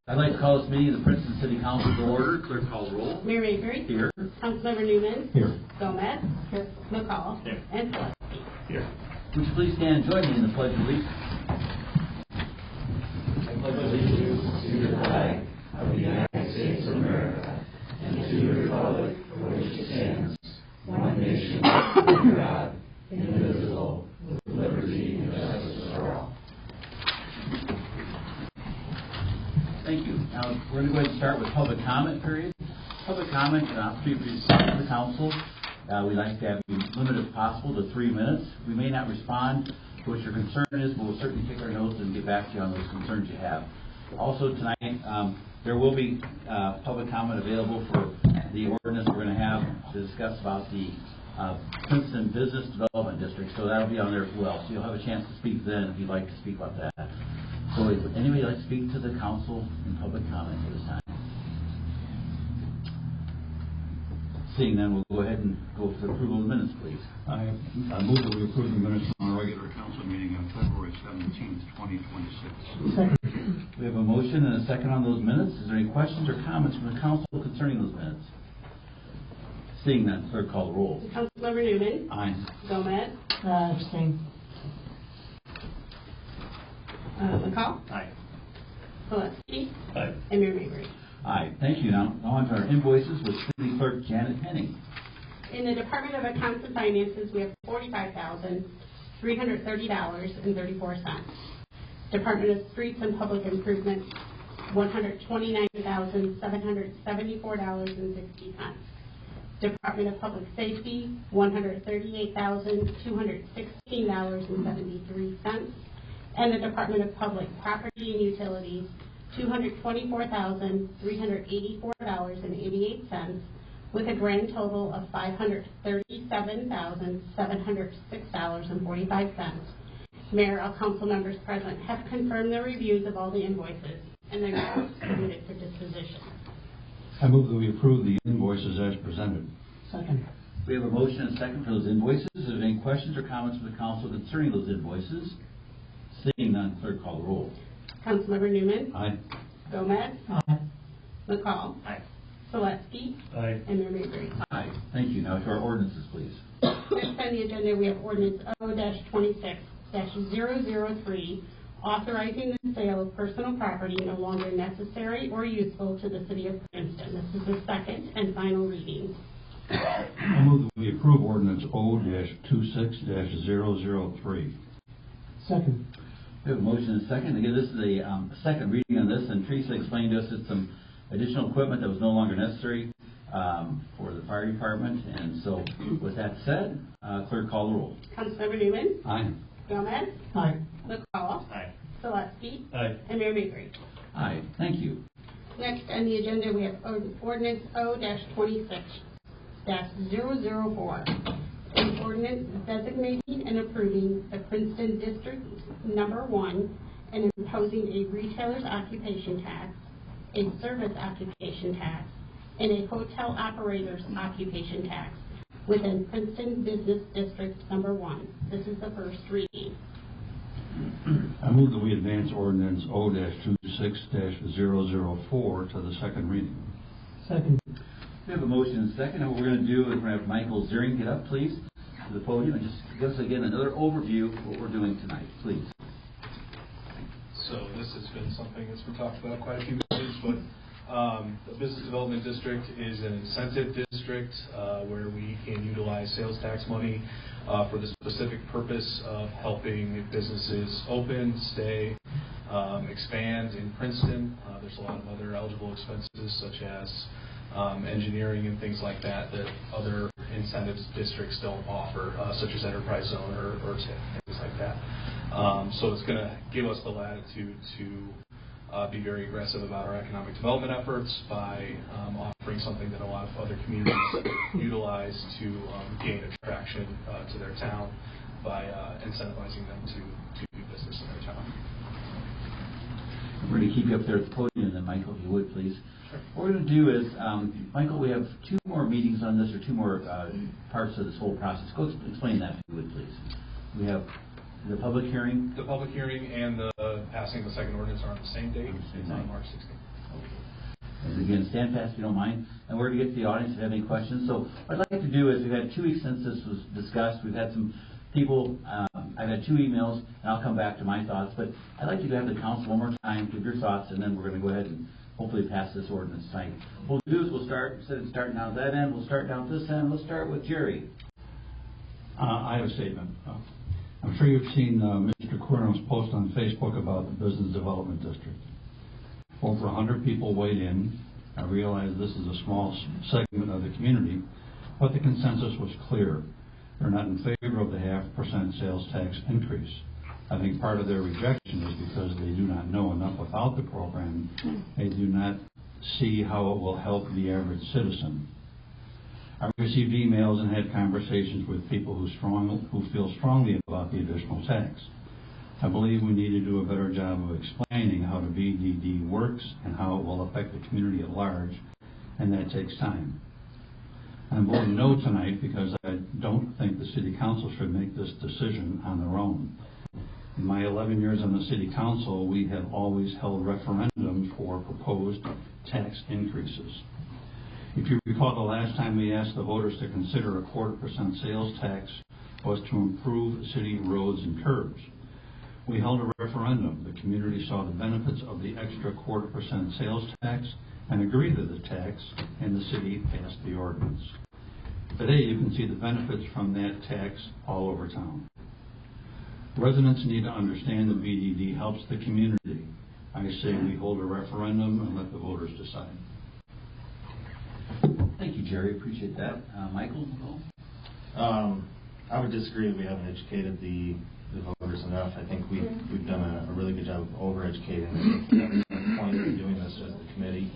I'd like to call this meeting of the Princeton City Council to order. Clerk call the roll. Mayor Mabry. Here. Councilmember Newman. Here. Gomez. Here. McCall. Here. And Gillespie. Here. Would you please stand and join me in the Pledge of Allegiance? I pledge allegiance to the flag of the United States of America and to the republic for which it stands, one nation, under God, indivisible, with liberty and justice for all. Thank you. Now, we're going to go ahead and start with public comment period. Public comment and opportunity to speak to the council. We'd like to have you limited if possible to 3 minutes. We may not respond to what your concern is, but we'll certainly take our notes and get back to you on those concerns you have. Also tonight, there will be public comment available for the ordinance we're going to have to discuss about the Princeton Business Development District. So that'll be on there as well. So you'll have a chance to speak then if you'd like to speak about that. So would anybody like to speak to the council in public comment at this time? Seeing none, we'll go ahead and go for the approval of the minutes, please. I move that we approve the minutes from our regular council meeting on February 17th, 2026. Second. We have a motion and a second on those minutes. Is there any questions or comments from the council concerning those minutes? Seeing none, clerk call the roll. Councilmember Newman. Aye. Gomez. Abstain. McCall. Aye. Gillespie. Aye. And Mayor Mabry. Aye. Thank you. Now on to our invoices with City Clerk Janet Henning. In the Department of Accounts and Finances, we have $45,330.34. Department of Streets and Public Improvement, $129,774.60. Department of Public Safety, $138,216.73. And the Department of Public Property and Utilities, $224,384.88, with a grand total of $537,706.45. Mayor, all council members present have confirmed the reviews of all the invoices, and they're now submitted for disposition. I move that we approve the invoices as presented. Second. We have a motion and a second for those invoices. Is there any questions or comments from the council concerning those invoices? Seeing none, clerk call the roll. Councilmember Newman. Aye. Gomez. Aye. McCall. Aye. Gillespie. Aye. And Mayor Mabry. Aye. Thank you. Now to our ordinances, please. Next on the agenda, we have ordinance O-26-003, authorizing the sale of personal property no longer necessary or useful to the city of Princeton. This is the second and final reading. I move that we approve ordinance O-26-003. Second. We have a motion and a second. Again, this is a second reading on this, and Teresa explained to us that some additional equipment that was no longer necessary for the fire department. And so, with that said, clerk call the roll. Councilmember Newman. Aye. Gomez. Aye. McCall. Aye. Gillespie. Aye. And Mayor Mabry. Aye. Thank you. Next on the agenda, we have ordinance O-26-004. An ordinance designating and approving the Princeton District Number 1 and imposing a retailer's occupation tax, a service occupation tax, and a hotel operator's occupation tax within Princeton Business District Number 1. This is the first reading. I move that we advance ordinance O-26-004 to the second reading. Second. We have a motion and a second, and what we're going to do is we're going to have Michael Ziering get up, please, to the podium and just give us again another overview of what we're doing tonight, please. So this has been something that's been talked about quite a few times, but the Business Development District is an incentive district where we can utilize sales tax money for the specific purpose of helping businesses open, stay, expand in Princeton. There's a lot of other eligible expenses such as engineering and things like that that other incentives districts don't offer, such as enterprise zone or TIF, things like that. So it's going to give us the latitude to be very aggressive about our economic development efforts by offering something that a lot of other communities utilize to gain attraction to their town by incentivizing them to do business in their town. We're going to keep you up there at the podium, then, Michael, if you would, please. Sure. What we're going to do is, Michael, we have 2 more meetings on this, or 2 more parts of this whole process. Go explain that, if you would, please. We have The public hearing? The public hearing and the passing of the second ordinance are on the same date. On the same It's night. on March 16th. And again, stand fast if you don't mind. And we're going to get to the audience if you have any questions. So what I'd like to do is, we've had 2 weeks since this was discussed. We've had some people, I've had 2 emails, and I'll come back to my thoughts. But I'd like to have the council one more time, give your thoughts, and then we're going to go ahead and hopefully pass this ordinance tonight. What we'll do is we'll start, instead of starting down that end, we'll start down this end. Let's start with Jerry. I have a statement. I'm sure you've seen Mr. Corno's post on Facebook about the Business Development District. Over 100 people weighed in. I realize this is a small segment of the community, but the consensus was clear. They're not in favor of the 0.5% sales tax increase. I think part of their rejection is because they do not know enough about the program. They do not see how it will help the average citizen. I received emails and had conversations with people who feel strongly about the additional tax. I believe we need to do a better job of explaining how the BDD works and how it will affect the community at large, and that takes time. I'm voting no tonight because I don't think the City Council should make this decision on their own. In my 11 years on the City Council, we have always held referendums for proposed tax increases. If you recall, the last time we asked the voters to consider a 0.25% sales tax was to improve city roads and curbs. We held a referendum. The community saw the benefits of the extra 0.25% sales tax and agreed to the tax, and the city passed the ordinance. Today, you can see the benefits from that tax all over town. Residents need to understand the BDD helps the community. I say we hold a referendum and let the voters decide. Thank you, Jerry. Appreciate that. Michael? I would disagree that we haven't educated the voters enough. I think we've done a really good job of over-educating. The point of doing this as the committee,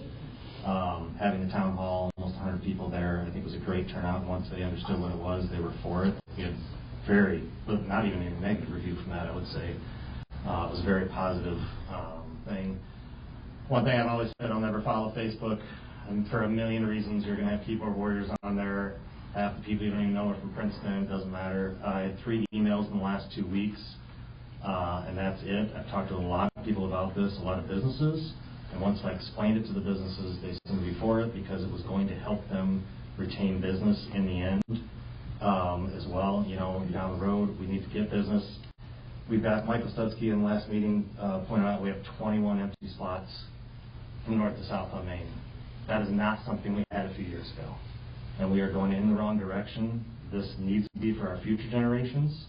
having the town hall, almost 100 people there, I think was a great turnout. Once they understood what it was, they were for it. We had not even a negative review from that, I would say. It was a very positive thing. One thing I've always said, I'll never follow Facebook. And for a million reasons, you're going to have keyboard warriors on there. Half the people you don't even know are from Princeton. It doesn't matter. I had 3 emails in the last 2 weeks, and that's it. I've talked to a lot of people about this, a lot of businesses. And once I explained it to the businesses, they seemed to be for it because it was going to help them retain business in the end as well. You know, down the road, we need to get business. We've got Michael Studsky in the last meeting pointed out we have 21 empty spots from north to south on Main. That is not something we had a few years ago. And we are going in the wrong direction. This needs to be for our future generations.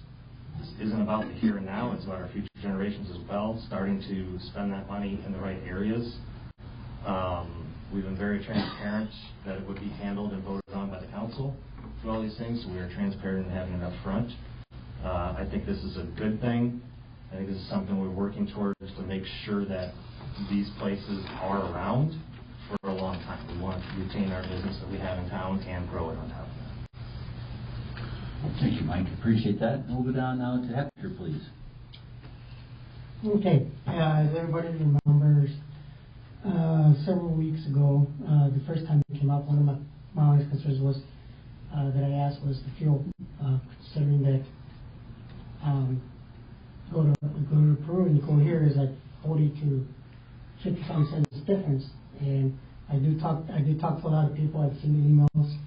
This isn't about the here and now, it's about our future generations as well, starting to spend that money in the right areas. We've been very transparent that it would be handled and voted on by the council for all these things, so we are transparent in having it up front. I think this is a good thing. I think this is something we're working towards to make sure that these places are around for a long time. We want to retain our business that we have in town and grow it on top of that. Thank you, Mike. Appreciate that. And we'll go down now to Hector, please. Okay, as everybody remembers, several weeks ago, the first time it came up, one of my honest concerns was that I asked was the fuel, considering that go to Peru and go here is like 40 to 55 cents difference. And I did talk to a lot of people. I've seen the emails.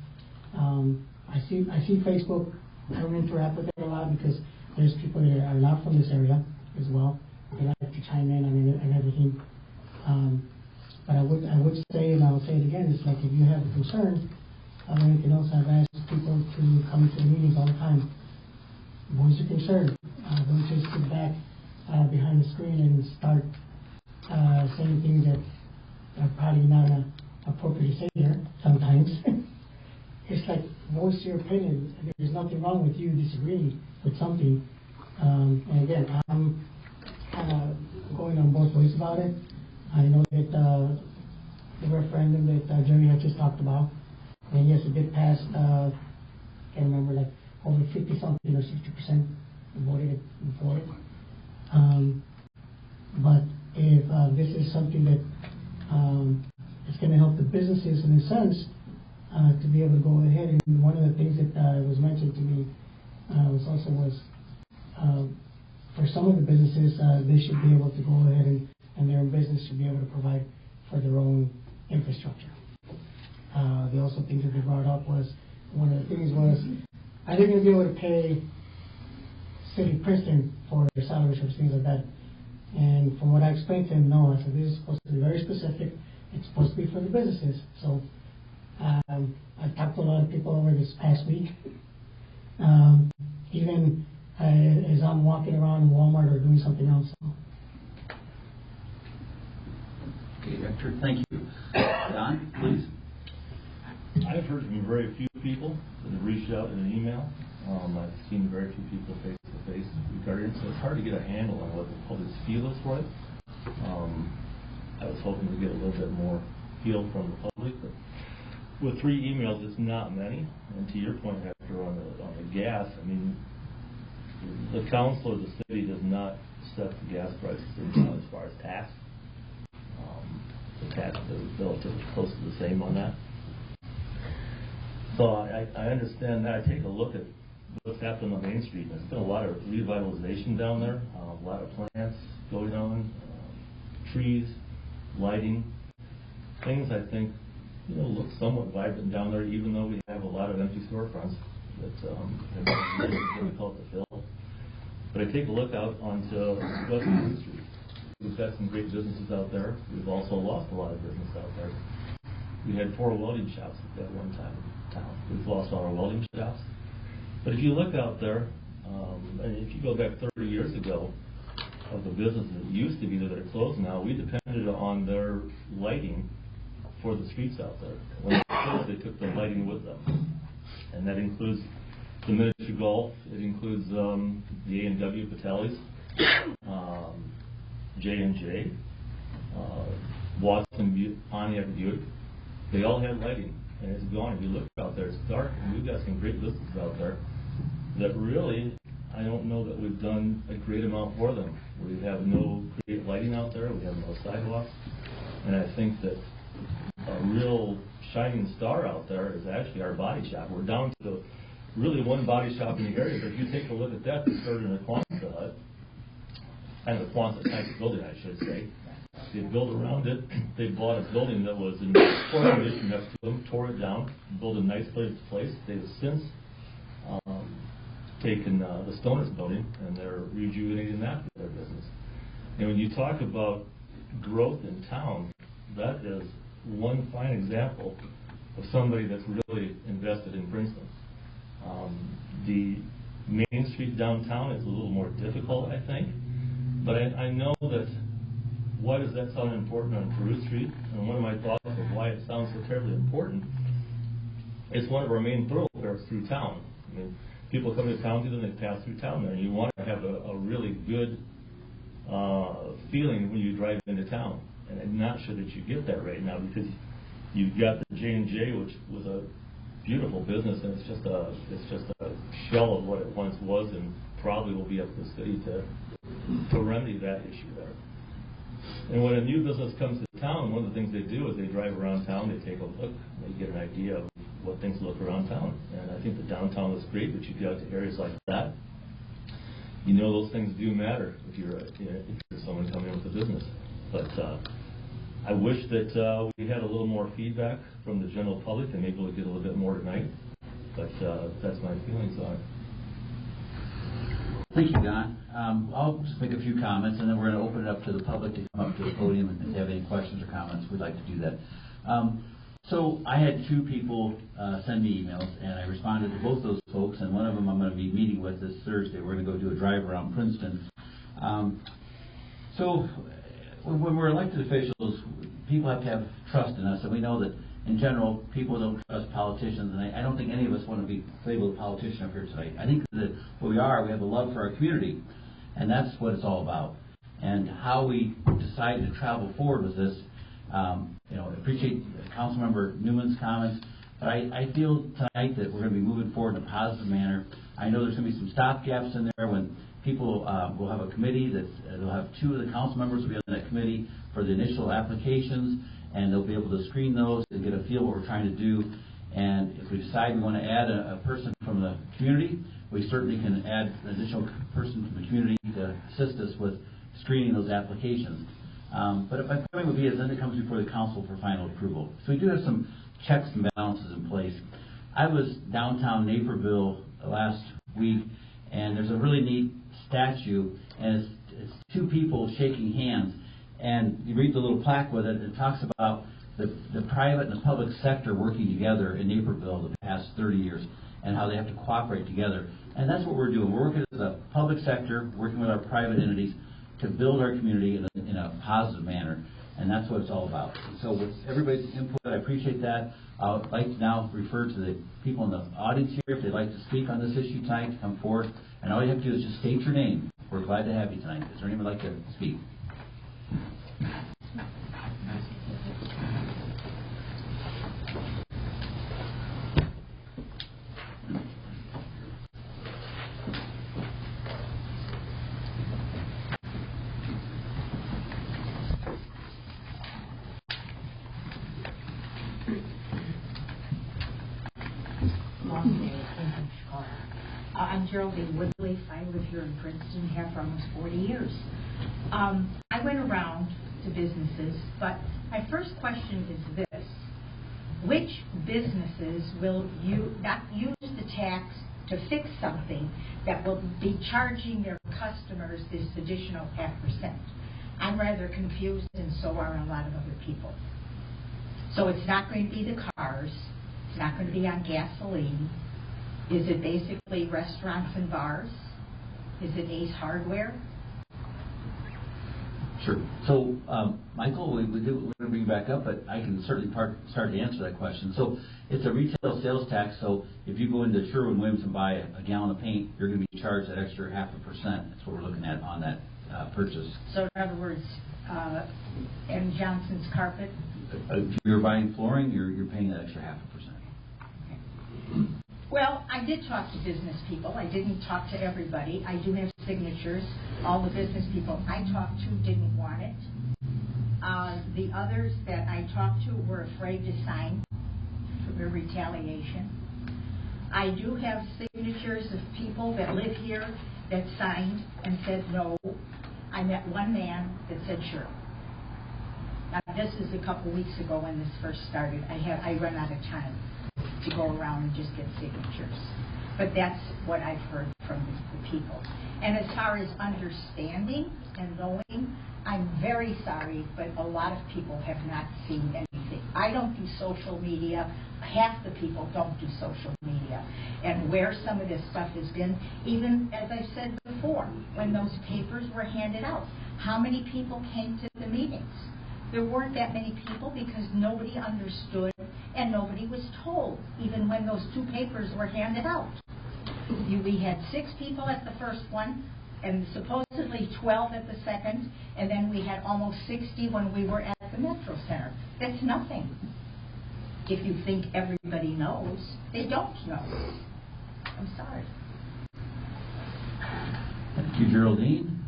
I see Facebook. I don't interact with it a lot because there's people that are not from this area as well. They like to chime in and everything. But I would say, and I'll say it again, it's like if you have a concern of anything else, I've asked people to come to the meetings all the time. Voice your concern. Don't just sit back behind the screen and start saying things that are probably not appropriate to say here sometimes. It's like voice your opinion. There's nothing wrong with you disagreeing with something. And again, I'm kind of going on both ways about it. I know that the referendum that Jerry had just talked about, and yes, it did pass, I can't remember, like over 50-something or 60% voted for it. But if this is something that is going to help the businesses in a sense to be able to go ahead, and one of the things that was mentioned to me was because they should be able to go ahead and their business should be able to provide for their own infrastructure. The also things that they brought up was, one of the things was, are they going to be able to pay City of Princeton for their salary strips, things like that? And from what I explained to him, no, I said, this is supposed to be very specific. It's supposed to be for the businesses. So I've talked to a lot of people over this past week. Even as I'm walking around Walmart or doing something else. Okay, Director, thank you. Don, please. I've heard from very few people that have reached out in an email. I've seen very few people face to face regarding it, so it's hard to get a handle on what the public's feel is for it. I was hoping to get a little bit more feel from the public, but with 3 emails, it's not many. And to your point, Hector, on the gas, I mean, the council of the city does not set the gas prices in town as far as tax. The tax is relatively close to the same on that. So I understand that. I take a look at what's happened on Main Street. There's been a lot of revitalization down there, a lot of plants going on, trees, lighting, things I think look somewhat vibrant down there, even though we have a lot of empty storefronts that have been really difficult to fill. But I take a look out onto West Main Street. We've got some great businesses out there. We've also lost a lot of business out there. We had 4 welding shops at one time in town. We've lost all our welding shops. But if you look out there, and if you go back 30 years ago, of the businesses that used to be there that are closed now, we depended on their lighting for the streets out there. When they closed, they took the lighting with them. And that includes the miniature golf, it includes the A&W Patelis, J&J, Watson, Pontiac Buick. They all had lighting, and it's gone. If you look out there, it's dark, and we've got some great businesses out there that really, I don't know that we've done a great amount for them. We have no great lighting out there. We have no sidewalks. And I think that a real shining star out there is actually our body shop. We're down to really one body shop in the area, but if you take a look at that, they started in a Quonset hut, kind of a Quonset type of building, I should say. They built around it. They bought a building that was in poor condition next to them, tore it down, built a nice place. They have since taken the Stoners building, and they're rejuvenating that for their business. And when you talk about growth in town, that is one fine example of somebody that's really invested in Princeton. The Main Street downtown is a little more difficult, I think, but I know that why does that sound important on Peru Street? And one of my thoughts of why it sounds so terribly important, it's one of our main thoroughfares through town. I mean, people come to town and they pass through town there, and you want to have a really good feeling when you drive into town. And I'm not sure that you get that right now because you've got the J&J, which was a beautiful business, and it's just a shell of what it once was, and probably will be up to the city to remedy that issue there. And when a new business comes to town, one of the things they do is they drive around town, they take a look, they get an idea of what things look around town. And I think the downtown is great, but you get out to areas like that, those things do matter if you're someone coming in with a business. But I wish that we had a little more feedback from the general public, and maybe we'll get a little bit more tonight. But that's my feelings on it. Thank you, Don. I'll just make a few comments, and then we're going to open it up to the public to come up to the podium, and if they have any questions or comments, we'd like to do that. So I had 2 people send me emails, and I responded to both those folks, and one of them I'm going to be meeting with this Thursday. We're going to go do a drive around Princeton. So when we're elected officials, people have to have trust in us, and we know that in general, people don't trust politicians, and I don't think any of us want to be labeled a politician up here tonight. I think that what we are, we have a love for our community, and that's what it's all about. And how we decide to travel forward with this, appreciate Councilmember Newman's comments, but I feel tonight that we're going to be moving forward in a positive manner. I know there's going to be some stopgaps in there when people will have a committee they'll have 2 of the council members will be on that committee for the initial applications, and they'll be able to screen those and get a feel what we're trying to do. And if we decide we want to add a person from the community, we certainly can add an additional person from the community to assist us with screening those applications. But my point would be is then it comes before the council for final approval. So we do have some checks and balances in place. I was downtown Naperville last week, and there's a really neat statue, and it's two people shaking hands, and you read the little plaque with it, and it talks about the private and the public sector working together in Naperville the past 30 years, and how they have to cooperate together. And that's what we're doing. We're working as a public sector, working with our private entities to build our community in a positive manner, and that's what it's all about. So with everybody's input, I appreciate that. I'd like to now refer to the people in the audience here, if they'd like to speak on this issue tonight, to come forward. And all you have to do is just state your name. We're glad to have you tonight. Is there anyone who'd like to speak? I'm Geraldine Woodley. I live here in Princeton, have for almost 40 years. I went around to businesses, but my first question is this. Which businesses will not use the tax to fix something that will be charging their customers this additional 0.5%? I'm rather confused, and so are a lot of other people. So it's not going to be the cars. It's not going to be on gasoline. Is it basically restaurants and bars? Is it Ace Hardware? Sure. So, Michael, we're going to bring you back up, but I can certainly start to answer that question. So, it's a retail sales tax. So, if you go into Sherwin-Williams and buy a gallon of paint, you're going to be charged that extra 0.5%. That's what we're looking at on that purchase. So, in other words, M. Johnson's carpet? If you're buying flooring, you're paying that extra 0.5%. Okay. Well, I did talk to business people. I didn't talk to everybody. I do have signatures. All the business people I talked to didn't want it. The others that I talked to were afraid to sign for their retaliation. I do have signatures of people that live here that signed and said no. I met one man that said sure. Now, this is a couple weeks ago when this first started. I run out of time to go around and just get signatures. But that's what I've heard from the people. And as far as understanding and knowing, I'm very sorry, but a lot of people have not seen anything. I don't do social media. Half the people don't do social media. And where some of this stuff has been, even as I said before, when those papers were handed out, how many people came to the meetings? There weren't that many people because nobody understood and nobody was told, even when those two papers were handed out. We had 6 people at the first one, and supposedly 12 at the second, and then we had almost 60 when we were at the Metro Center. That's nothing. If you think everybody knows, they don't know. I'm sorry. Thank you, Geraldine.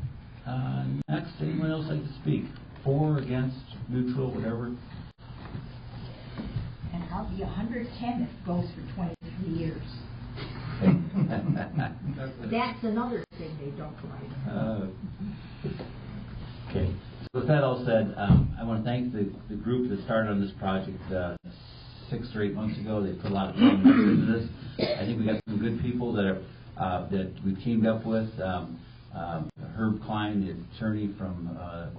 Next, anyone else like to speak? For, against, neutral, whatever? And I'll be 110 if it goes for 23 years. That's another thing they don't like. Okay. So with that all said, I want to thank the group that started on this project 6 or 8 months ago. They put a lot of time and effort into this. I think we got some good people that we've teamed up with. Herb Klein, the attorney from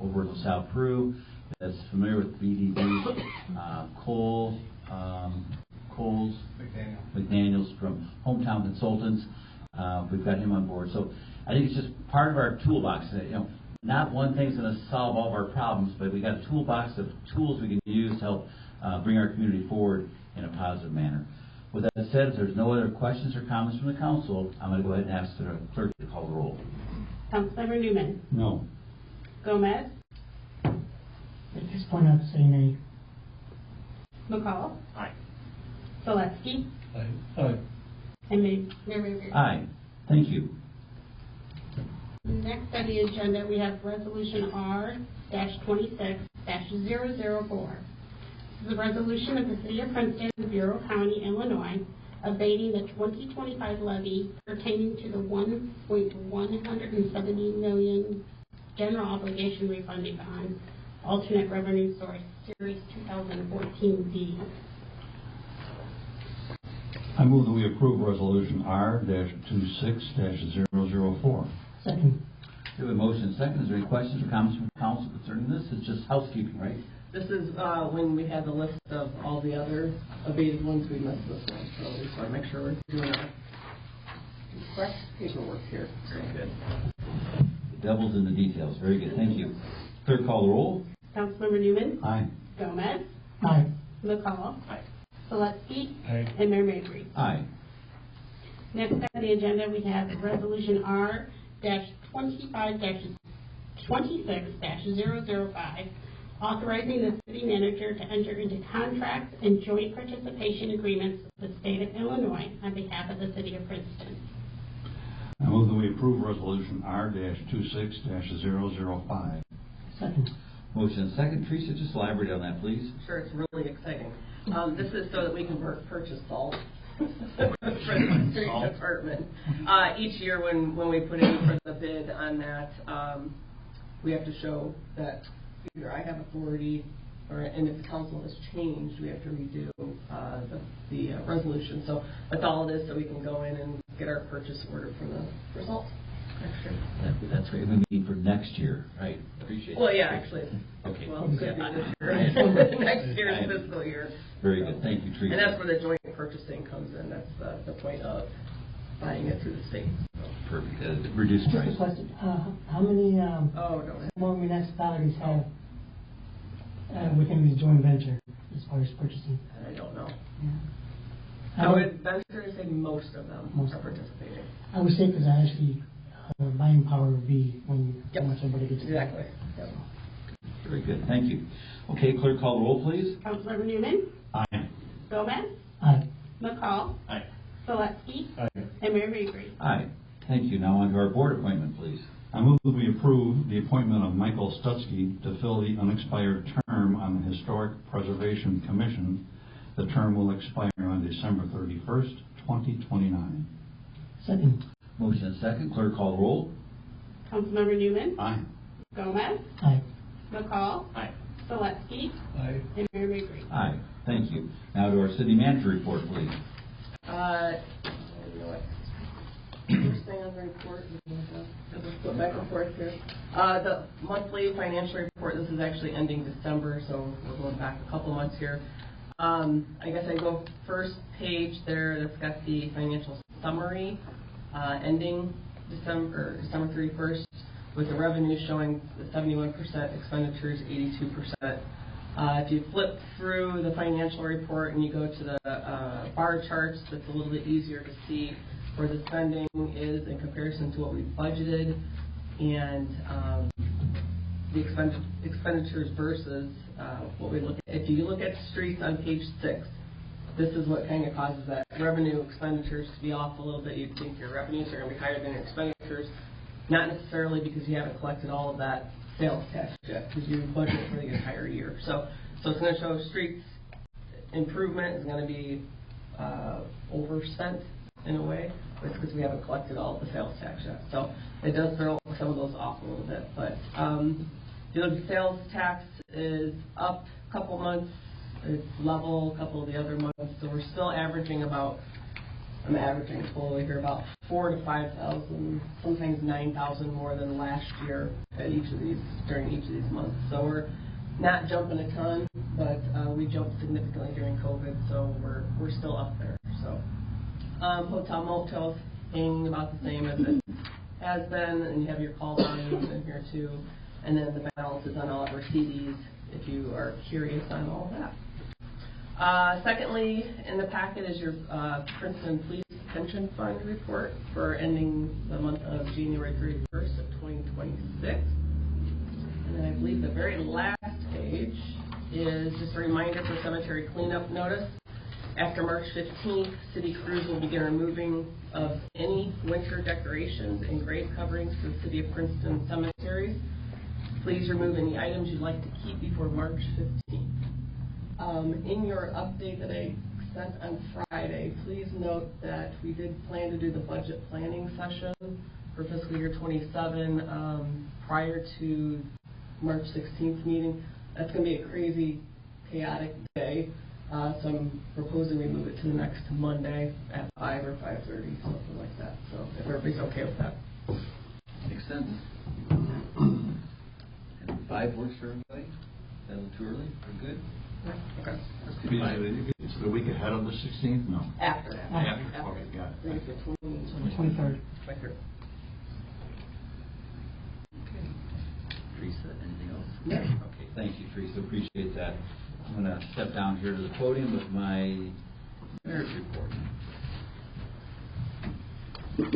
over in South Peru, that's familiar with BDB. Coles McDaniels from Hometown Consultants. We've got him on board. So I think it's just part of our toolbox. Not one thing's going to solve all of our problems, but we got a toolbox of tools we can use to help bring our community forward in a positive manner. With that said, if there's no other questions or comments from the council, I'm going to go ahead and ask the clerk to call the roll. Councilmember Newman. No. Gomez. At this point, I have to say nay. McCall. Aye. Seletsky. Aye. And Mayor Reardon. Aye. Thank you. Next on the agenda, we have Resolution R-26-004. This is a resolution of the City of Princeton, Bureau County, Illinois, abating the 2025 levy pertaining to the $1.170 million general obligation refunding bond, alternate revenue source, Series 2014D. I move that we approve Resolution R-26-004. Second. We have a motion and second. Is there any questions or comments from council concerning this? It's just housekeeping, right? This is when we had the list of all the other abated ones, we missed this one. So we just want to make sure we're doing our correct paperwork here. Very good. The devil's in the details. Very good. Thank you. Clerk, call the roll. Councilmember Newman. Aye. Gomez. Aye. McCall. Aye. Selesky. Aye. And Mayor Mabry. Aye. Next on the agenda, we have Resolution R-26-005, authorizing the city manager to enter into contracts and joint participation agreements with the state of Illinois on behalf of the city of Princeton. I move that we approve Resolution R-26-005. Second. Motion and second. Teresa, just elaborate on that, please. Sure, it's really exciting. This is so that we can purchase salt for the street department. Each year when we put in for the bid on that, we have to show that either I have authority, and if the council has changed, we have to redo the resolution. So that's all it is, so we can go in and get our purchase order for the salt next year. That's great. We mean for next year, right? Appreciate it. Well, yeah, actually. Okay. Well, it could be this year. Next year's fiscal year. Very good. Thank you, Teresa. And that's where the joint purchasing comes in. That's the point of buying it through the state. Perfect. Reduced Just price. a question. How many Oh, no. more municipalities have within this joint venture as far as purchasing? I don't know. Yeah. I would venture to say most of them are participating. I would say because actually buying power would be when how much everybody gets. Exactly. Yep. Very good. Thank you. Okay, clerk, call the roll, please. Councilmember Newman. Aye. Gomez. Aye. McCall. Aye. Selesky. Aye. And Mayor Mabry. Aye. Thank you. Now on to our board appointment, please. I move that we approve the appointment of Michael Stutzky to fill the unexpired term on the Historic Preservation Commission. The term will expire on December 31st, 2029. Second. Motion and second. Clerk, call the roll. Councilmember Newman. Aye. Gomez. Aye. McCall. Aye. Selesky. Aye. And Mayor Mabry. Aye. Thank you. Now to our city manager report, please. You know what? First thing on the report, go back and forth here. The monthly financial report, this is actually ending December, so we're going back a couple months here. I guess I go first page there, that's got the financial summary ending December 31st, with the revenue showing 71%, expenditures 82%. If you flip through the financial report and you go to the bar charts, that's a little bit easier to see where the spending is in comparison to what we budgeted, and the expenditures versus what we look at. If you look at streets on page 6, this is what kind of causes that revenue expenditures to be off a little bit. You'd think your revenues are going to be higher than your expenditures, not necessarily because you haven't collected all of that sales tax yet, because you budget for the entire year. So it's going to show streets improvement is going to be overspent in a way, but it's because we haven't collected all of the sales tax yet. So it does throw some of those off a little bit. But the sales tax is up a couple months. It's level a couple of the other months. So we're still averaging about, I'm averaging slowly here, about 4,000 to 5,000, sometimes 9,000 more than last year at during each of these months. So we're not jumping a ton, but we jumped significantly during COVID, so we're still up there. So hotel motels hanging about the same as it has been, and you have your call volumes in here too, and then the balances on all of our CDs if you are curious on all of that. Secondly, in the packet is your Princeton Police Pension Fund report for ending the month of January 31st of 2026. And then I believe the very last page is just a reminder for cemetery cleanup notice. After March 15th, city crews will begin removing of any winter decorations and grave coverings for the city of Princeton cemeteries. Please remove any items you'd like to keep before March 15th. In your update that I sent on Friday, please note that we did plan to do the budget planning session for fiscal year '27 prior to March 16th meeting. That's going to be a crazy, chaotic day. So I'm proposing we move it to the next Monday at 5 or 5:30, something like that. So if everybody's okay with that. Makes sense. And 5 works for everybody? Is that a little too early? We're good? Okay. It's the week ahead of the 16th? No. After. After. Okay, got it. Maybe the 23rd. 23rd. Okay. Teresa, anything else? No. Okay, thank you, Teresa. Appreciate that. I'm going to step down here to the podium with my mayor's report. Okay.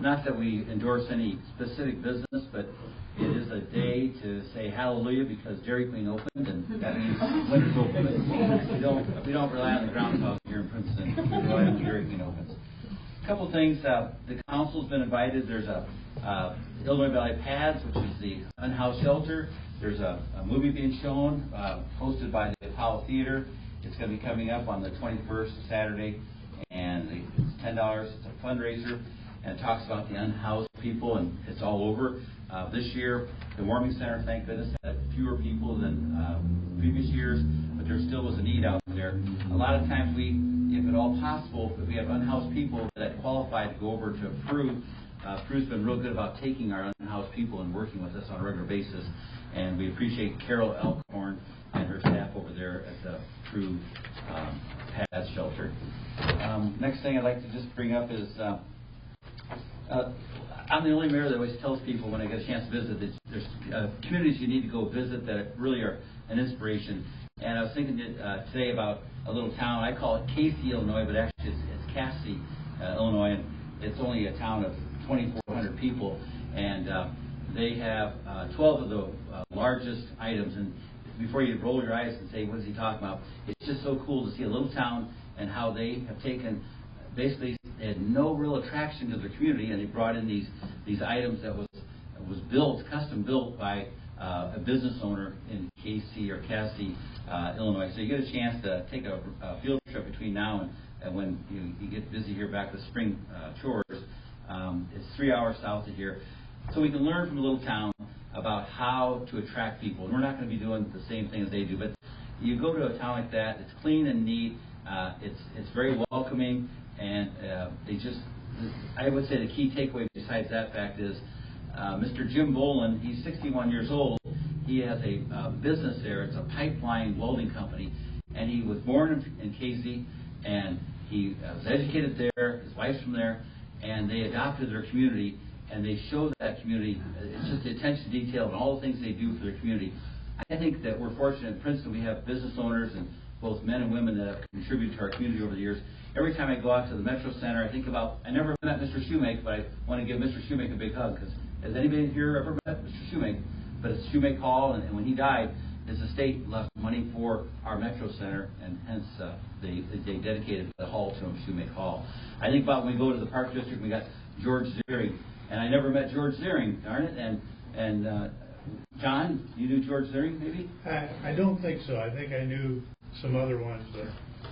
Not that we endorse any specific business, but it is a day to say hallelujah because Dairy Queen opened, and that means winter's open. We don't rely on the groundhog here in Princeton. We rely on the Dairy Queen opens. A couple things. The council's been invited. There's a Illinois Valley Pads, which is the unhoused shelter. There's a movie being shown, hosted by the Apollo Theater. It's going to be coming up on the 21st, Saturday, and it's $10. It's a fundraiser, and it talks about the unhoused people, and it's all over. This year, the Warming Center, thank goodness, had fewer people than previous years, but there still was a need out there. A lot of times if at all possible, if we have unhoused people that qualify to go over to Peru, Peru's been real good about taking our unhoused people and working with us on a regular basis, and we appreciate Carol Elkhorn and her staff over there at the Peru Pads shelter. Next thing I'd like to just bring up is I'm the only mayor that always tells people when I get a chance to visit that there's communities you need to go visit that really are an inspiration. And I was thinking today about a little town. I call it Casey, Illinois, but actually it's Cassie, Illinois. And it's only a town of 2,400 people. And they have 12 of the largest items. And before you roll your eyes and say, what is he talking about? It's just so cool to see a little town and how they have taken, basically, they had no real attraction to the community, and they brought in these items that was built, custom built by a business owner in Casey, Illinois. So you get a chance to take a field trip between now and when you get busy here back with spring chores. It's 3 hours south of here. So we can learn from a little town about how to attract people. And we're not going to be doing the same thing as they do, but you go to a town like that, it's clean and neat, it's very welcoming, and I would say the key takeaway besides that fact is Mr. Jim Boland, he's 61 years old. He has a business there. It's a pipeline welding company, and he was born in Casey, and he was educated there. His wife's from there, and they adopted their community, and they show that community. It's just the attention to detail and all the things they do for their community. I think that we're fortunate in Princeton. We have business owners and both men and women that have contributed to our community over the years. Every time I go out to the Metro Center, I think about, I never met Mr. Shoemake, but I want to give Mr. Shoemake a big hug, because has anybody here ever met Mr. Shoemake? But it's Shoemake Hall, and when he died, his estate left money for our Metro Center, and hence they dedicated the hall to him, Shoemake Hall. I think about when we go to the Park District, we got George Ziering, and I never met George Ziering, darn it, and John, you knew George Ziering, maybe? I don't think so. I think I knew some other ones, but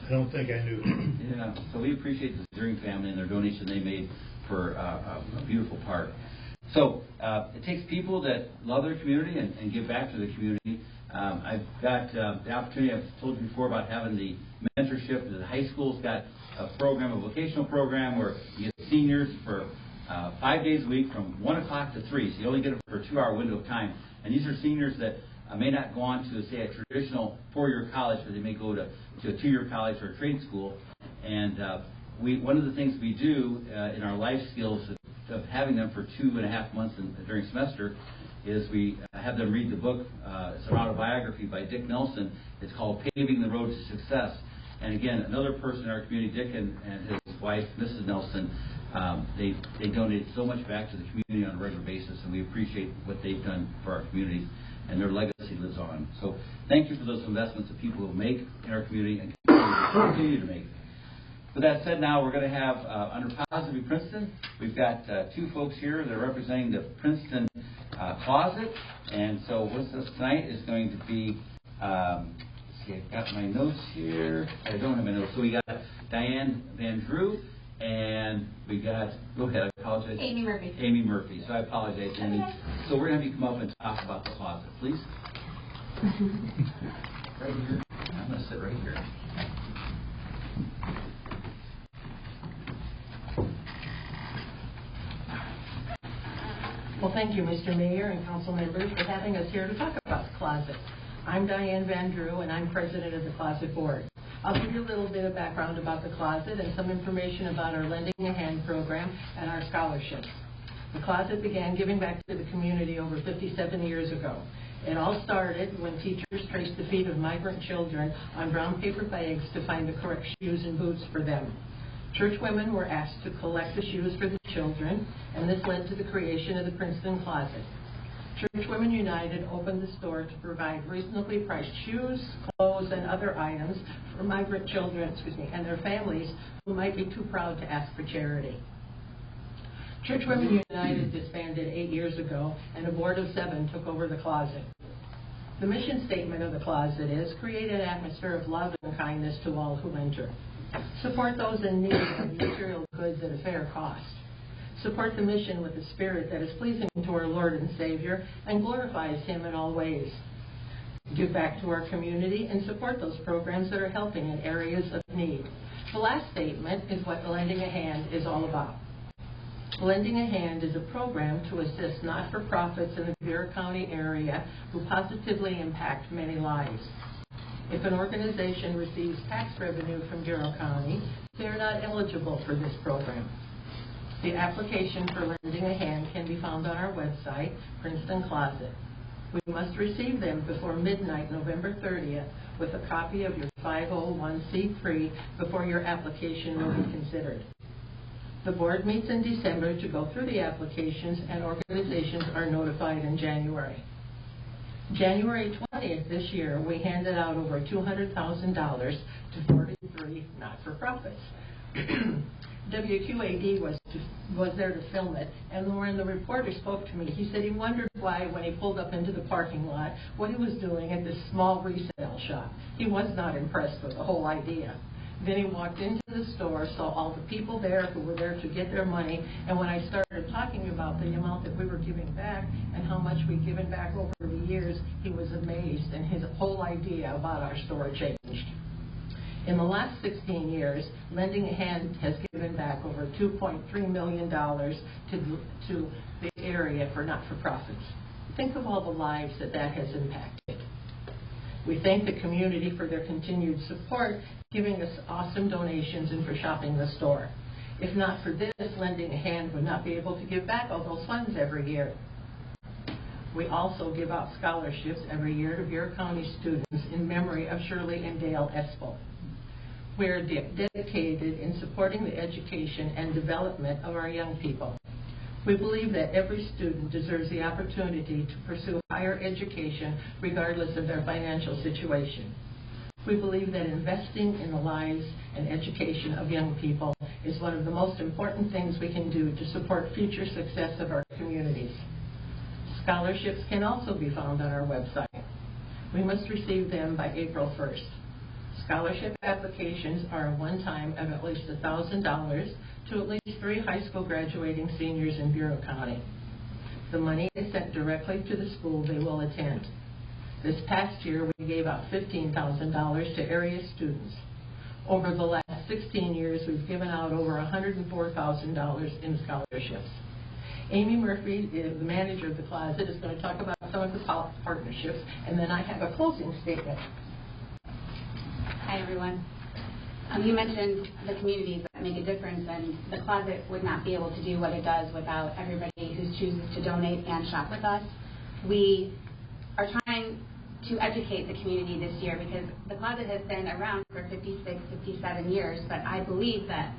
I don't think I knew him. Yeah, so we appreciate the Ziering family and their donation they made for a beautiful park. So it takes people that love their community and give back to the community. I've got the opportunity, I've told you before about having the mentorship. The high school's got a program, a vocational program, where you get seniors for 5 days a week from 1 o'clock to 3. So you only get them for a 2-hour window of time. And these are seniors that may not go on to, say, a traditional 4-year college, but they may go to a 2-year college or a trade school. And one of the things we do in our life skills of having them for 2.5 months during semester is we have them read the book. It's an autobiography by Dick Nelson. It's called Paving the Road to Success. And again, another person in our community, Dick and his wife, Mrs. Nelson, they donate so much back to the community on a regular basis, and we appreciate what they've done for our communities, and their legacy lives on. So thank you for those investments that people will make in our community and continue to make. With that said, now we're going to have, under Positive Princeton, we've got 2 folks here that are representing the Princeton closet. And so with us tonight is going to be, let's see, I've got my notes here. I don't have my notes. So we got Diane Van Drew, and we got, go ahead, I apologize. Amy Murphy. Amy Murphy. So I apologize, Amy. So we're going to have you come up and talk about the closet, please. Right here. I'm going to sit right here. Well, thank you, Mr. Mayor and council members, for having us here to talk about the closet. I'm Diane Van Drew, and I'm president of the Closet Board. I'll give you a little bit of background about the closet and some information about our Lending a Hand program and our scholarships. The closet began giving back to the community over 57 years ago. It all started when teachers traced the feet of migrant children on brown paper bags to find the correct shoes and boots for them. Church women were asked to collect the shoes for the children, and this led to the creation of the Princeton Closet. Church Women United opened the store to provide reasonably priced shoes, clothes, and other items for migrant children, and their families who might be too proud to ask for charity. Church Women United disbanded 8 years ago, and a board of 7 took over the closet. The mission statement of the closet is, create an atmosphere of love and kindness to all who enter. Support those in need of material goods at a fair cost. Support the mission with a spirit that is pleasing to our Lord and Savior and glorifies Him in all ways. Give back to our community and support those programs that are helping in areas of need. The last statement is what Lending a Hand is all about. Lending a Hand is a program to assist not-for-profits in the Bureau County area who positively impact many lives. If an organization receives tax revenue from Bureau County, they are not eligible for this program. The application for Lending a Hand can be found on our website, Princeton Closet. We must receive them before midnight, November 30th, with a copy of your 501c3 before your application will be considered. The board meets in December to go through the applications, and organizations are notified in January. January 20th this year, we handed out over $200,000 to 43 not-for-profits. WQAD was there to film it, and when the reporter spoke to me, he said he wondered why, when he pulled up into the parking lot, what he was doing at this small resale shop. He was not impressed with the whole idea. Then he walked into the store, saw all the people there who were there to get their money, and when I started talking about the amount that we were giving back and how much we'd given back over the years, he was amazed, and his whole idea about our store changed. In the last 16 years, Lending a Hand has given back over $2.3 million to the area for not-for-profits. Think of all the lives that has impacted. We thank the community for their continued support, giving us awesome donations and for shopping the store. If not for this, Lending a Hand would not be able to give back all those funds every year. We also give out scholarships every year to Bureau County students in memory of Shirley and Dale Espel. We are dedicated in supporting the education and development of our young people. We believe that every student deserves the opportunity to pursue higher education regardless of their financial situation. We believe that investing in the lives and education of young people is one of the most important things we can do to support future success of our communities. Scholarships can also be found on our website. We must receive them by April 1st. Scholarship applications are a one-time of at least $1,000 to at least 3 high school graduating seniors in Bureau County. The money is sent directly to the school they will attend. This past year, we gave out $15,000 to area students. Over the last 16 years, we've given out over $104,000 in scholarships. Amy Murphy, the manager of the closet, is going to talk about some of the partnerships, and then I have a closing statement. Hi, everyone. You mentioned the communities that make a difference, and the closet would not be able to do what it does without everybody who chooses to donate and shop with us. We are trying to educate the community this year because the closet has been around for 56, 57 years, but I believe that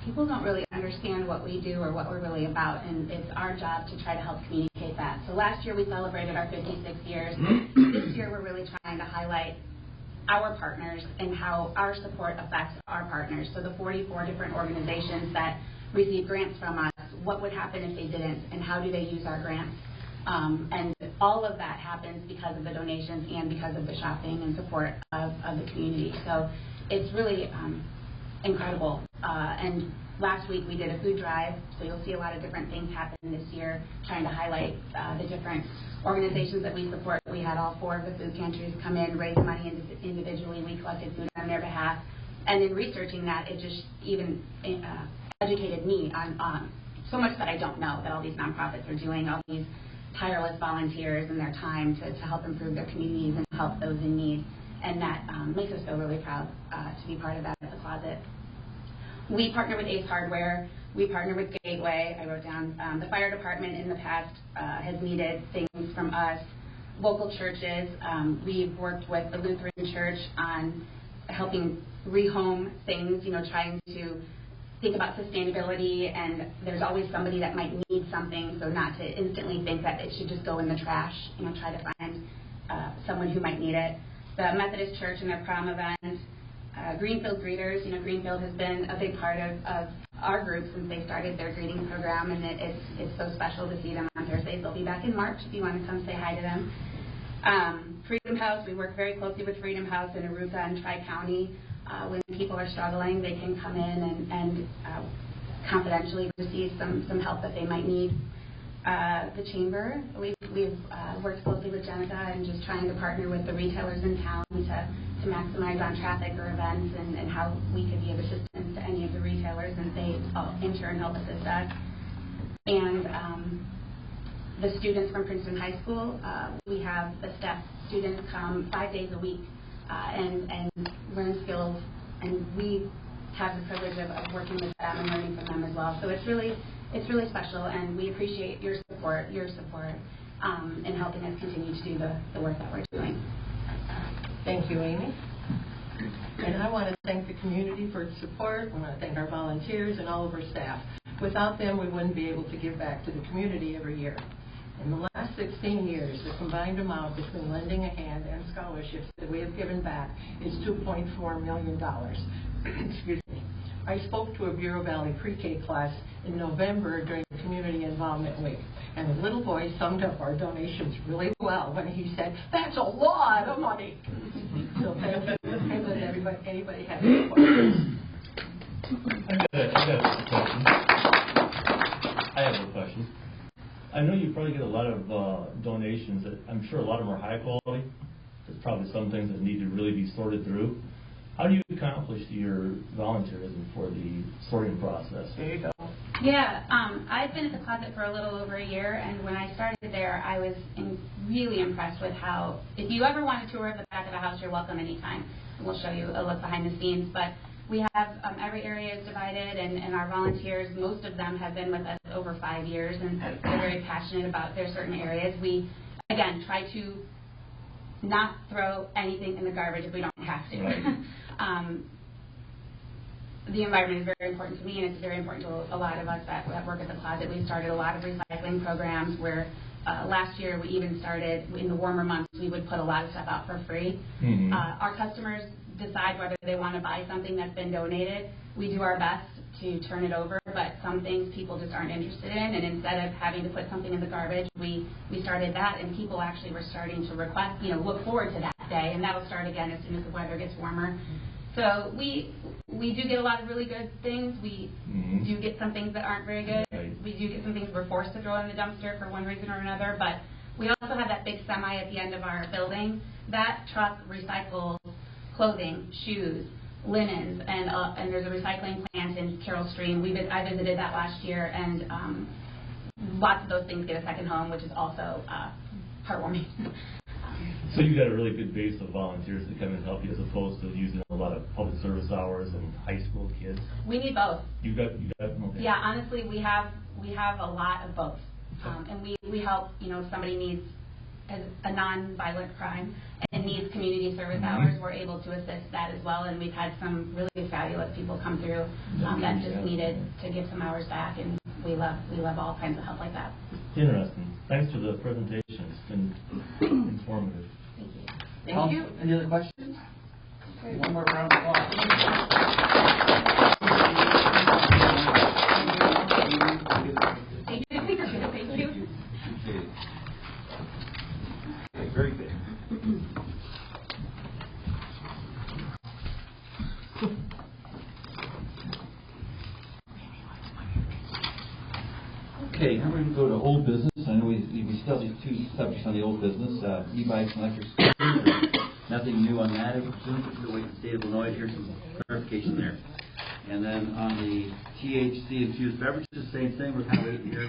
people don't really understand what we do or what we're really about, and it's our job to try to help communicate that. So last year we celebrated our 56 years. This year we're really trying to highlight our partners and how our support affects our partners. So the 44 different organizations that receive grants from us, what would happen if they didn't, and how do they use our grants? And all of that happens because of the donations and because of the shopping and support of the community. So it's really incredible. And last week we did a food drive, so you'll see a lot of different things happen this year, trying to highlight the different organizations that we support. We had all 4 of the food pantries come in, raise money individually. We collected food on their behalf. And in researching that, it just even educated me on so much that I don't know that all these nonprofits are doing, all these tireless volunteers and their time to help improve their communities and help those in need. And that makes us feel really proud to be part of that at the Closet. We partner with Ace Hardware. We partner with Gateway. I wrote down the fire department in the past has needed things from us. Local churches. We've worked with the Lutheran Church on helping rehome things, trying to think about sustainability, and there's always somebody that might need something, so not to instantly think that it should just go in the trash, try to find someone who might need it. The Methodist Church and their prom event, Greenfield Greeters, Greenfield has been a big part of our group since they started their greeting program, and it's so special to see them on Thursdays. They'll be back in March if you want to come say hi to them. Freedom House, we work very closely with Freedom House in Aruba and Tri-County. When people are struggling, they can come in and confidentially receive some help that they might need. The Chamber, we've worked closely with Jenica and just trying to partner with the retailers in town to maximize on traffic or events and how we could be of assistance to any of the retailers, and they in turn help assist us. And the students from Princeton High School, we have the staff students come 5 days a week and learn skills, and we have the privilege of working with them and learning from them as well. So it's really special, and we appreciate your support in helping us continue to do the work that we're doing. Thank you, Amy. And I want to thank the community for its support. I want to thank our volunteers and all of our staff. Without them, we wouldn't be able to give back to the community every year. In the last 16 years, the combined amount between lending a hand and scholarships that we have given back is $2.4 million. Excuse me. I spoke to a Bureau Valley pre-K class in November during Community Involvement Week, and the little boy summed up our donations really well when he said, "That's a lot of money." So thank you. And does anybody have any questions? I have a question. I know you probably get a lot of donations. I'm sure a lot of them are high quality. There's probably some things that need to really be sorted through. How do you accomplish your volunteerism for the sorting process? There you go. Yeah, I've been at the Closet for a little over a year, and when I started there, I was really impressed with how, if you ever want a tour of the back of the house, you're welcome anytime. We'll show you a look behind the scenes, but we have every area is divided, and our volunteers, most of them have been with us over 5 years, and they're very passionate about their certain areas. We, again, try to not throw anything in the garbage if we don't have to. Right. The environment is very important to me, and it's very important to a lot of us that work at the Closet. We've started a lot of recycling programs where last year we even started, in the warmer months, we would put a lot of stuff out for free. Mm-hmm. Our customers decide whether they want to buy something that's been donated. We do our best to turn it over, but some things people just aren't interested in, and instead of having to put something in the garbage, we started that, and people actually were starting to request, look forward to that day, and that'll start again as soon as the weather gets warmer. So we do get a lot of really good things. We do get some things that aren't very good. Right. We do get some things we're forced to throw in the dumpster for one reason or another, but we also have that big semi at the end of our building. That truck recycles clothing, shoes, linens, and there's a recycling plant in Carroll Stream. I visited that last year, and lots of those things get a second home, which is also heartwarming. So you've got a really good base of volunteers that come and help you, as opposed to using a lot of public service hours and high school kids. We need both. You got okay. Yeah, honestly, we have a lot of both, and we help. If somebody needs a non-violent crime and needs community service hours, we're able to assist that as well. And we've had some really fabulous people come through that just needed to give some hours back, and we love all kinds of help like that. Interesting. Thanks for the presentation. It's been informative. Thank you. Thank you. Any other questions? Okay, one more round of applause. Thank you. Okay, now we're going to go to old business. I know we still have these two subjects on the old business, e-bikes and electric scooters. Nothing new on that. We're still waiting for the state of Illinois to hear some clarification there. And then on the THC infused beverages, same thing. We're kind of waiting here.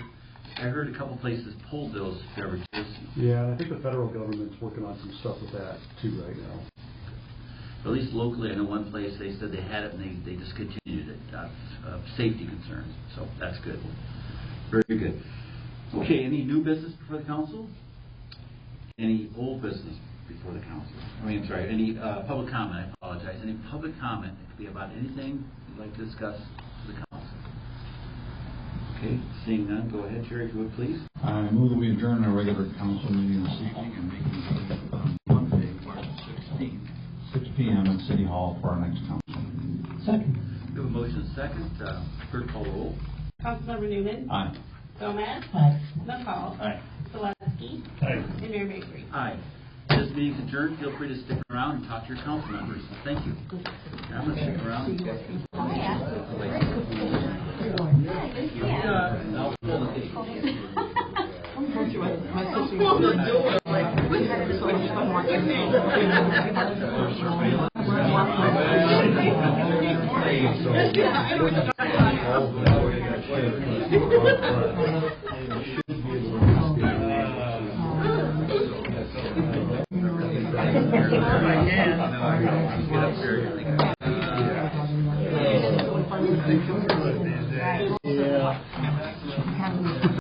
I heard a couple places pulled those beverages. Yeah, I think the federal government's working on some stuff with that too right now. At least locally, I know one place they said they had it and they discontinued it out of safety concerns. So that's good. Very good. Okay, any new business before the council? Any old business before the council? Any public comment? I apologize. Any public comment? It could be about anything you'd like to discuss with the council. Okay, seeing none, go ahead, Jerry, if you would, please. I move that we adjourn our regular council meeting this evening and make it on Monday, March 16th, 6 p.m. at City Hall for our next council meeting. Second. We have a motion second. Clerk call the roll. Councilmember Newman. Aye. Gomez. Aye. McCall. Aye. Gillespie. Aye. And Mayor Bakery. Aye. This meeting's adjourned. Feel free to stick around and talk to your council members. Thank you. I'm going to stick around. I'll pull the tape. Get up here.